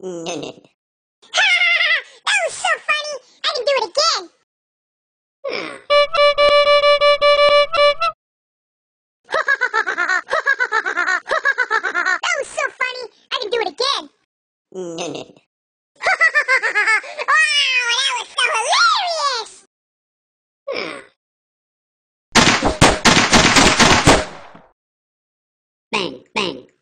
No, no. Ha! That was so funny! I can do it again! That was so funny! I can do it again! No, no, no. Wow! That was so hilarious! Bang, bang.